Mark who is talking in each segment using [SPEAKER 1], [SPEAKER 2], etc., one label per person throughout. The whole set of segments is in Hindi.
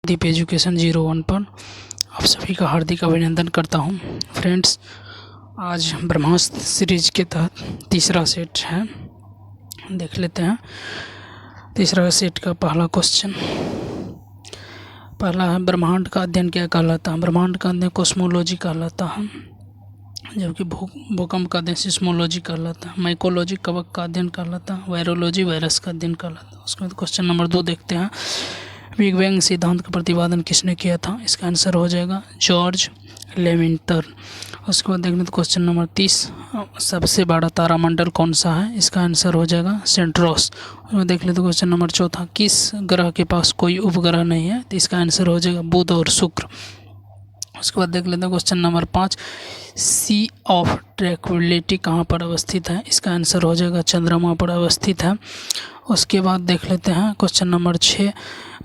[SPEAKER 1] दीप एजुकेशन 01 पर आप सभी का हार्दिक अभिनंदन करता हूं। फ्रेंड्स, आज ब्रह्मास्त्र सीरीज के तहत तीसरा सेट है, देख लेते हैं। तीसरा सेट का पहला क्वेश्चन, पहला है ब्रह्मांड का अध्ययन क्या कहलाता है। ब्रह्मांड का अध्ययन कॉस्मोलॉजी कहलाता है, जबकि भूकंप का अध्ययन सिस्मोलॉजी कहलाता है। माइकोलॉजी कवक का अध्ययन कहलाता है। वायरोलॉजी वायरस का अध्ययन कहलाता है। उसके बाद क्वेश्चन नंबर 2 देखते हैं। बिग बैंग सिद्धांत का प्रतिपादन किसने किया था। इसका आंसर हो जाएगा जॉर्ज लेविंटर। उसके बाद देखने तो क्वेश्चन नंबर 30, सबसे बड़ा तारामंडल कौन सा है। इसका आंसर हो जाएगा सेंट्रोस। उसमें देख लेते क्वेश्चन नंबर 4, किस ग्रह के पास कोई उपग्रह नहीं है। तो इसका आंसर हो जाएगा बुध और शुक्र। उसके बाद देख लेते हैं question number 5, sea of tranquillity कहाँ पर अवस्थित है। इसका आंसर हो जाएगा चंद्रमा पर अवस्थित है। उसके बाद देख लेते हैं क्वेश्चन नंबर 6,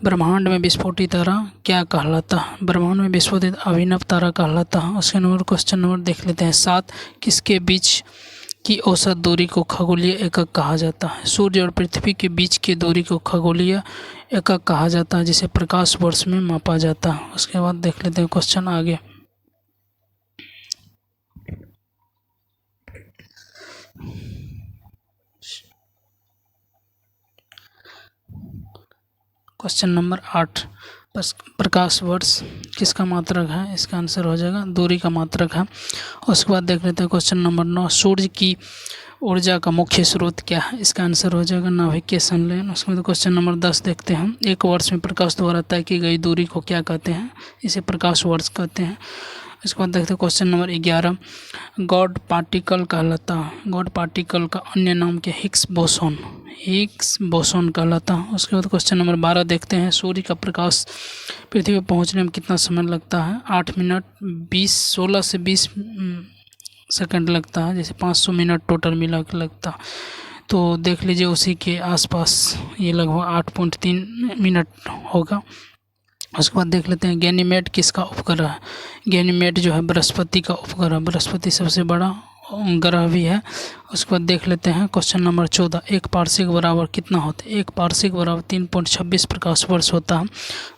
[SPEAKER 1] ब्रह्मांड में विस्फोटित तारा क्या कहलाता है। ब्रह्मांड में विस्फोटित अभिनव तारा कहलाता है। उसके नंबर क्वेश्चन नंबर देख लेते हैं 7, किसके बीच की औसत दूरी को खगोलीय एकक कहा जाता है। सूर्य और पृथ्वी के बीच की दूरी को खगोलीय एकक कहा जाता है, जिसे प्रकाश वर्ष में मापा जाता है। उसके बाद देख लेते हैं क्वेश्चन आगे। क्वेश्चन नंबर 8, प्रकाश वर्ष किसका मात्रक है। इसका आंसर हो जाएगा दूरी का मात्रक है। उसके बाद देख लेते हैं क्वेश्चन नंबर 9, सूर्य की ऊर्जा का मुख्य स्रोत क्या है। इसका आंसर हो जाएगा नाभिकीय संलयन। उसके बाद क्वेश्चन नंबर 10 देखते हैं। एक वर्ष में प्रकाश द्वारा तय की गई दूरी को क्या कहते हैं। इसे प्रकाश वर्ष कहते हैं। इसके बाद देखते हैं क्वेश्चन नंबर 11, गॉड पार्टिकल कहलाता है। गॉड पार्टिकल का अन्य नाम क्या, हिग्स बोसोन कहलाता है। उसके बाद क्वेश्चन नंबर 12 देखते हैं। सूर्य का प्रकाश पृथ्वी पर पहुंचने में कितना समय लगता है। 8 मिनट 16 से 20 सेकंड लगता है, जैसे 500 मिनट टोटल मिला के लगता। तो देख लीजिए उसी के आसपास ये लगभग 8.3 मिनट होगा। उसके बाद देख लेते हैं गैनीमेड किसका उपग्रह है। गैनीमेड जो है बृहस्पति का उपग्रह, बृहस्पति सबसे बड़ा ग्रह भी है। उसके बाद देख लेते हैं क्वेश्चन नंबर 14, एक पारसिक बराबर कितना होता है। एक पारसिक बराबर 3.26 प्रकाश वर्ष होता है।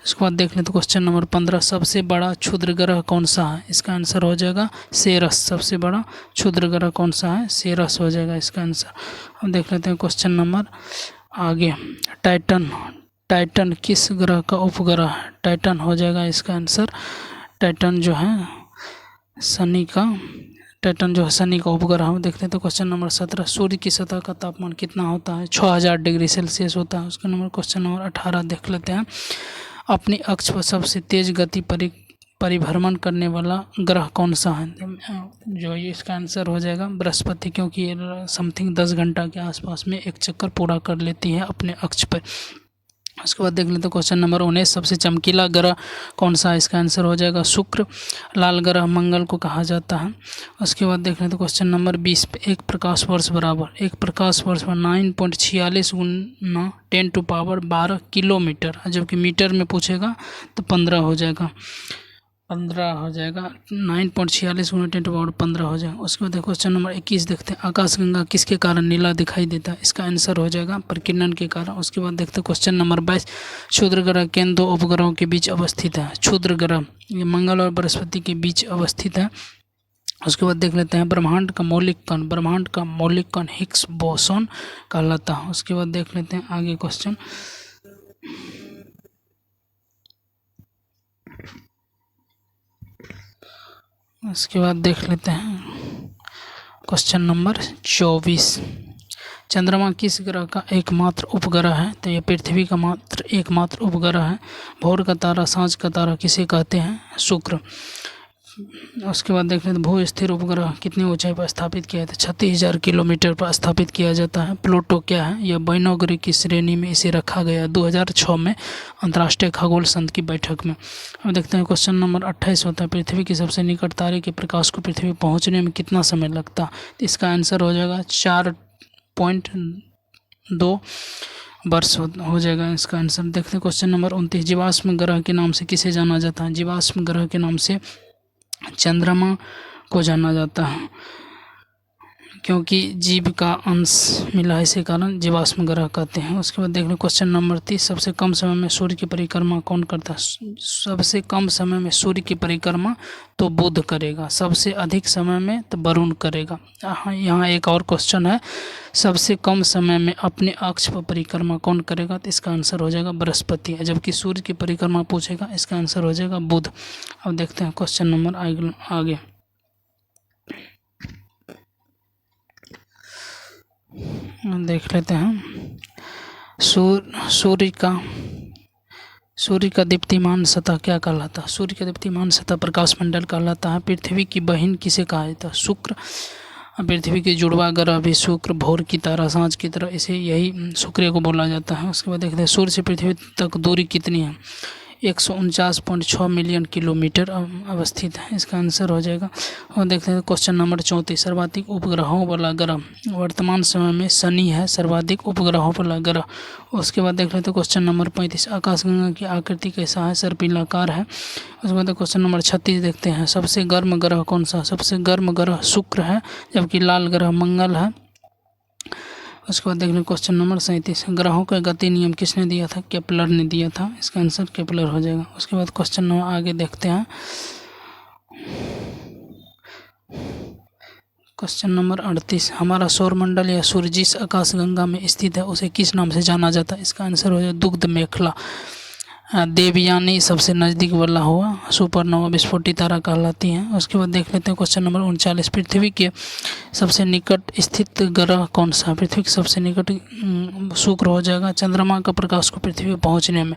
[SPEAKER 1] उसके बाद देख लेते हैं क्वेश्चन नंबर 15, सबसे बड़ा क्षुद्र ग्रह कौन सा है। इसका आंसर हो जाएगा सेरस। सबसे बड़ा क्षुद्र ग्रह कौन सा है, सेरस हो जाएगा इसका आंसर। अब देख लेते हैं क्वेश्चन नंबर आगे, टाइटन किस ग्रह का उपग्रह है। टाइटन हो जाएगा इसका आंसर, टाइटन जो है शनि का उपग्रह हम देखते हैं। तो क्वेश्चन नंबर 17, सूर्य की सतह का तापमान कितना होता है। 6000 डिग्री सेल्सियस होता है। उसका नंबर क्वेश्चन नंबर 18 देख लेते हैं। अपनी अक्ष पर सबसे तेज गति परिभ्रमण करने वाला ग्रह कौन सा है। जो ये इसका आंसर हो जाएगा बृहस्पति, क्योंकि ये समथिंग 10 घंटा के आसपास में एक चक्कर पूरा कर लेती है अपने अक्ष पर। उसके बाद देख लेते हैं क्वेश्चन नंबर 19, सबसे चमकीला ग्रह कौन सा है। इसका आंसर हो जाएगा शुक्र। लाल ग्रह मंगल को कहा जाता है। उसके बाद देख लेते हैं क्वेश्चन नंबर 20, एक प्रकाश वर्ष बराबर 9.46 गुना 10⁻12 किलोमीटर, जबकि मीटर में पूछेगा तो 15 हो जाएगा। 9.46 गुना 10⁻15 हो जाएगा। उसके बाद क्वेश्चन नंबर 21 देखते हैं। आकाशगंगा किसके कारण नीला दिखाई देता है। इसका आंसर हो जाएगा प्रकीर्णन के कारण। उसके बाद देखते हैं क्वेश्चन नंबर 22, क्षुद्र ग्रह किन दो उपग्रहों के बीच अवस्थित है। क्षुद्र ग्रह ये मंगल और बृहस्पति के बीच अवस्थित है। उसके बाद देख लेते हैं ब्रह्मांड का मौलिक कण हिग्स बोसोन कहलाता है। उसके बाद देख लेते हैं आगे क्वेश्चन। उसके बाद देख लेते हैं क्वेश्चन नंबर 24, चंद्रमा किस ग्रह का एकमात्र उपग्रह है। तो यह पृथ्वी का एकमात्र उपग्रह है। भोर का तारा, सांझ का तारा किसे कहते हैं, शुक्र। उसके बाद देख लेते हैं भू स्थिर उपग्रह कितनी ऊंचाई पर स्थापित किया जाता है। 36,000 किलोमीटर पर स्थापित किया जाता है। प्लूटो क्या है, यह बैनोग्री की श्रेणी में इसे रखा गया 2006 में अंतर्राष्ट्रीय खगोल संघ की बैठक में। अब देखते हैं क्वेश्चन नंबर 28 होता है, पृथ्वी के सबसे निकट तारे के प्रकाश को पृथ्वी पहुँचने में कितना समय लगता है। तो इसका आंसर हो जाएगा 4.2 वर्ष हो जाएगा इसका आंसर। देखते हैं क्वेश्चन नंबर 29, जीवाश्म ग्रह के नाम से किसे जाना जाता है। जीवाश्म ग्रह के नाम से चंद्रमा को जाना जाता है। क्योंकि जीव का अंश मिला है, इसी कारण जीवाश्म ग्रह कहते हैं। उसके बाद देख लो क्वेश्चन नंबर 30, सबसे कम समय में सूर्य की परिक्रमा कौन करता है? सबसे कम समय में सूर्य की परिक्रमा तो बुध करेगा, सबसे अधिक समय में तो वरुण करेगा। यहाँ एक और क्वेश्चन है, सबसे कम समय में अपने अक्ष पर परिक्रमा कौन करेगा? तो इसका आंसर हो जाएगा बृहस्पति। जबकि सूर्य की परिक्रमा पूछेगा, इसका आंसर हो जाएगा बुध। अब देखते हैं क्वेश्चन नंबर आगे। देख लेते हैं, सूर्य का दीप्तिमान सतह क्या कहलाता है? सूर्य का दीप्तिमान सतह प्रकाश मंडल कहलाता है। पृथ्वी की बहन किसे कहा जाता है? शुक्र। पृथ्वी के जुड़वा ग्रह भी शुक्र, भोर की तरह, सांझ की तरह, इसे यही शुक्र को बोला जाता है। उसके बाद देखते हैं सूर्य से पृथ्वी तक दूरी कितनी है? 149.6 मिलियन किलोमीटर अवस्थित है, इसका आंसर हो जाएगा। और देखते हैं क्वेश्चन नंबर 34, सर्वाधिक उपग्रहों वाला ग्रह। वर्तमान समय में शनि है सर्वाधिक उपग्रहों वाला ग्रह। उसके बाद देख लेते हैं क्वेश्चन नंबर 35, आकाशगंगा की आकृति कैसा है? सर्पिलाकार है। उसके बाद क्वेश्चन नंबर 36 देखते हैं, सबसे गर्म ग्रह कौन सा? सबसे गर्म ग्रह शुक्र है, जबकि लाल ग्रह मंगल है। उसके बाद देख लें क्वेश्चन नंबर 37, ग्रहों का गति नियम किसने दिया था? केपलर ने दिया था, इसका आंसर केपलर हो जाएगा। उसके बाद क्वेश्चन नंबर आगे देखते हैं, क्वेश्चन नंबर 38, हमारा सौरमंडल या सूर्य जिस आकाशगंगा में स्थित है उसे किस नाम से जाना जाता है? इसका आंसर हो जाएगा दुग्ध मेखला। देवयानी सबसे नज़दीक वाला हुआ, सुपरनोवा विस्फोटी तारा कहलाती है। उसके बाद देख लेते हैं क्वेश्चन नंबर 39, पृथ्वी के सबसे निकट स्थित ग्रह कौन सा है? पृथ्वी के सबसे निकट शुक्र हो जाएगा। चंद्रमा का प्रकाश को पृथ्वी पर पहुंचने में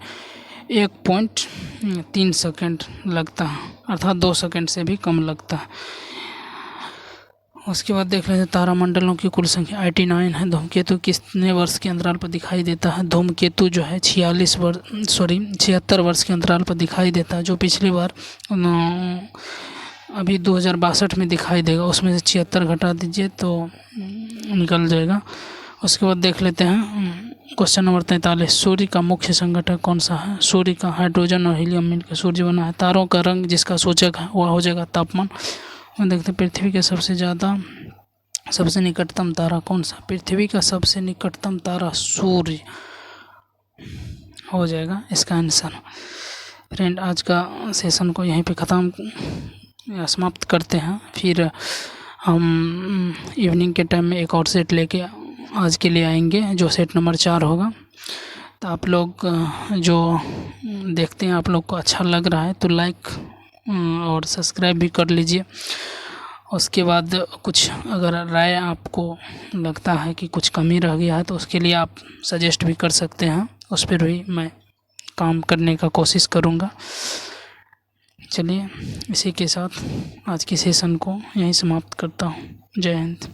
[SPEAKER 1] 1.3 सेकंड लगता है, अर्थात 2 सेकंड से भी कम लगता है। उसके बाद देख लेते हैं तारामंडलों की कुल संख्या 89 है। धूमकेतु कितने वर्ष के अंतराल पर दिखाई देता है? धूमकेतु जो है 76 वर्ष के अंतराल पर दिखाई देता है, जो पिछली बार अभी 2062 में दिखाई देगा, उसमें से 76 घटा दीजिए तो निकल जाएगा। उसके बाद देख लेते हैं क्वेश्चन नंबर 43, सूर्य का मुख्य संघटक कौन सा है? सूर्य का हाइड्रोजन और हीलियम मिलकर सूर्य बना है। तारों का रंग जिसका सूचक है वह हो जाएगा तापमान। और देखते हैं पृथ्वी के सबसे निकटतम तारा कौन सा? पृथ्वी का सबसे निकटतम तारा सूर्य हो जाएगा, इसका आंसर। फ्रेंड, आज का सेशन को यहीं पे ख़त्म समाप्त करते हैं, फिर हम इवनिंग के टाइम में एक और सेट लेके आज के लिए आएंगे, जो सेट नंबर 4 होगा। तो आप लोग जो देखते हैं, आप लोग को अच्छा लग रहा है तो लाइक और सब्सक्राइब भी कर लीजिए। उसके बाद कुछ अगर राय आपको लगता है कि कुछ कमी रह गया है तो उसके लिए आप सजेस्ट भी कर सकते हैं, उस पर भी मैं काम करने का कोशिश करूँगा। चलिए, इसी के साथ आज की सेशन को यहीं समाप्त करता हूँ। जय हिंद।